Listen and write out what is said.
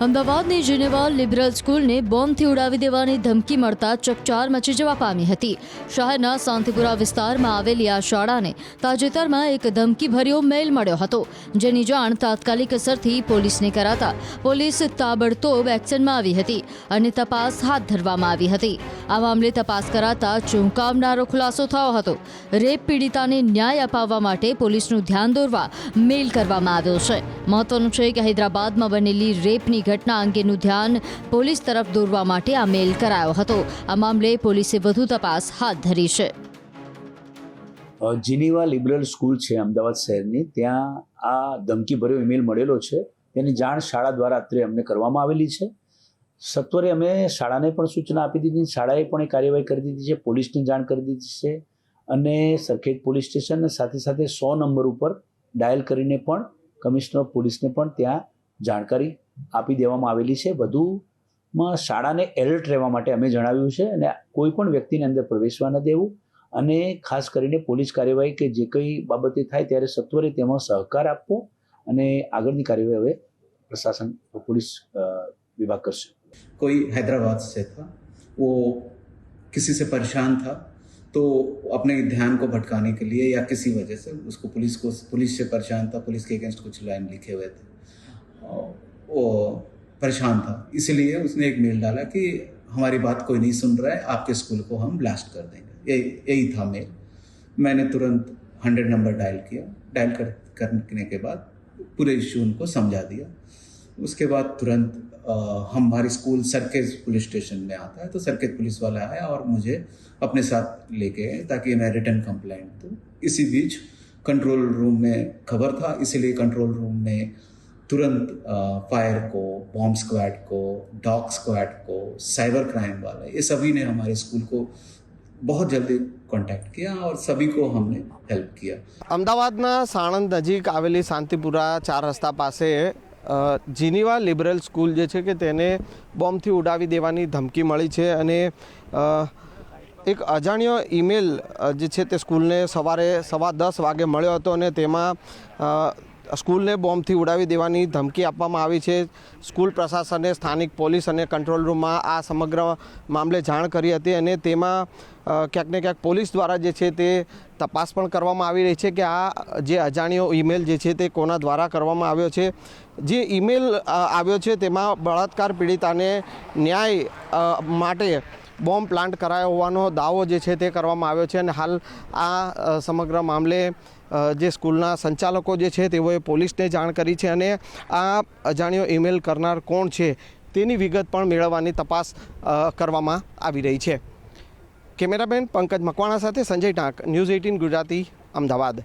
અમદાવાદની Geneva liberal સ્કૂલને બોમ્બથી ઉડાવી દેવાની ધમકી મળતા ચકચાર મચી જવા પામી હતી। શહેરના શાંતિપુરા વિસ્તારમાં આવેલી આ શાળાને તાજેતરમાં એક ધમકીભર્યો મેલ મળ્યો હતો, જેની જાણ તાત્કાલિક અસરથી પોલીસને કરાતા પોલીસ તાબડતોબ એક્શનમાં આવી હતી અને તપાસ હાથ ધરવામાં આવી હતી। આ મામલે તપાસ કરાતા ચોંકાવનારો ખુલાસો થયો હતો। રેપ પીડિતાને ન્યાય અપાવવા માટે પોલીસનું ધ્યાન દોરવા મેલ કરવામાં આવ્યો છે। મહત્વનું છે કે હૈદરાબાદમાં બનેલી રેપની ઘટના અંગેનું ધ્યાન પોલીસ તરફ દોરવા માટે આ મેલ કરાયો હતો। આ મામલે પોલીસે વધુ તપાસ હાથ ધરી છે। જીનીવા લિબરલ સ્કૂલ છે અમદાવાદ શહેરની, ત્યાં આ ધમકીભર્યો ઈમેલ મળેલો છે। તેની જાણ શાળા દ્વારા અત્રે અમને કરવામાં આવેલી છે। સત્વરે અમે શાળાને પણ સૂચના આપી દીધી, શાળાએ પણ એ કાર્યવાહી કરી દીધી છે, પોલીસને જાણ કરી દીધી છે અને સરખેજ પોલીસ સ્ટેશન સાથે સાથે 100 નંબર ઉપર ડાયલ કરીને પણ કમિશનર ઓફ પોલીસને પણ ત્યાં જાણકારી આપી દેવામાં આવેલી છે। વધુમાં શાળાને એલર્ટ રહેવા માટે અમે જણાવ્યું છે અને કોઈ પણ વ્યક્તિને અંદર પ્રવેશવા ન દેવું અને ખાસ કરીને પોલીસ કાર્યવાહી કે જે કંઈ બાબતે થાય ત્યારે સત્વરે તેમાં સહકાર આપવો અને આગળની કાર્યવાહી હવે પ્રશાસન પોલીસ विभाग कर सकते। कोई हैदराबाद से था, वो किसी से परेशान था, तो अपने ध्यान को भटकाने के लिए या किसी वजह से उसको पुलिस से परेशान था, पुलिस के अगेंस्ट कुछ लाइन लिखे हुए थे, वो परेशान था, इसलिए उसने एक मेल डाला कि हमारी बात कोई नहीं सुन रहा है, आपके स्कूल को हम ब्लास्ट कर देंगे। यही था मेल। मैंने तुरंत 100 नंबर डायल किया। डायल करने के बाद पूरे इश्यू उनको समझा दिया। उसके बाद तुरंत हमारी स्कूल सरखेज पुलिस स्टेशन में आता है, तो सरखेज पुलिस वाला आया और मुझे अपने साथ लेके गए ताकि मैं रिटर्न कंप्लेंट दूँ। इसी बीच कंट्रोल रूम में खबर था, इसीलिए कंट्रोल रूम ने तुरंत फायर को, बॉम्ब स्क्वाड को, डॉग स्क्वाड को, साइबर क्राइम वाला, ये सभी ने हमारे स्कूल को बहुत जल्दी कॉन्टेक्ट किया और सभी को हमने हेल्प किया। અમદાવાદના સાણંદ નજીક આવેલી શાંતિપુરા 4 રસ્તા પાસે જીનીવા લિબરલ સ્કૂલ જે છે કે તેને બોમ્બથી ઉડાવી દેવાની ધમકી મળી છે અને એક અજાણ્યો ઈમેલ જે છે તે સ્કૂલને સવારે 10:15 વાગે મળ્યો હતો અને તેમાં સ્કૂલને બોમ્બથી ઉડાવી દેવાની ધમકી આપવામાં આવી છે। સ્કૂલ પ્રશાસને સ્થાનિક પોલીસ અને કંટ્રોલ રૂમમાં આ સમગ્ર મામલે જાણ કરી હતી અને તેમાં ક્યાંક ને ક્યાંક પોલીસ દ્વારા જે છે તે તપાસ પણ કરવામાં આવી રહી છે કે આ જે અજાણ્યો ઈમેલ જે છે તે કોના દ્વારા કરવામાં આવ્યો છે। જે ઈમેલ આવ્યો છે તેમાં બળાત્કાર પીડિતાને ન્યાય માટે બોમ્બ પ્લાન્ટ કરાયો હોવાનો દાવો જે છે તે કરવામાં આવ્યો છે અને હાલ આ સમગ્ર મામલે જે સ્કૂલના સંચાલકો જે છે તેઓએ પોલીસને જાણ કરી છે અને આ અજાણ્યો ઈમેલ કરનાર કોણ છે તેની વિગત પણ મેળવવાની તપાસ કરવામાં આવી રહી છે। કેમેરામેન પંકજ મકવાણા સાથે સંજય ટાંક, ન્યૂઝ 18 ગુજરાતી, અમદાવાદ।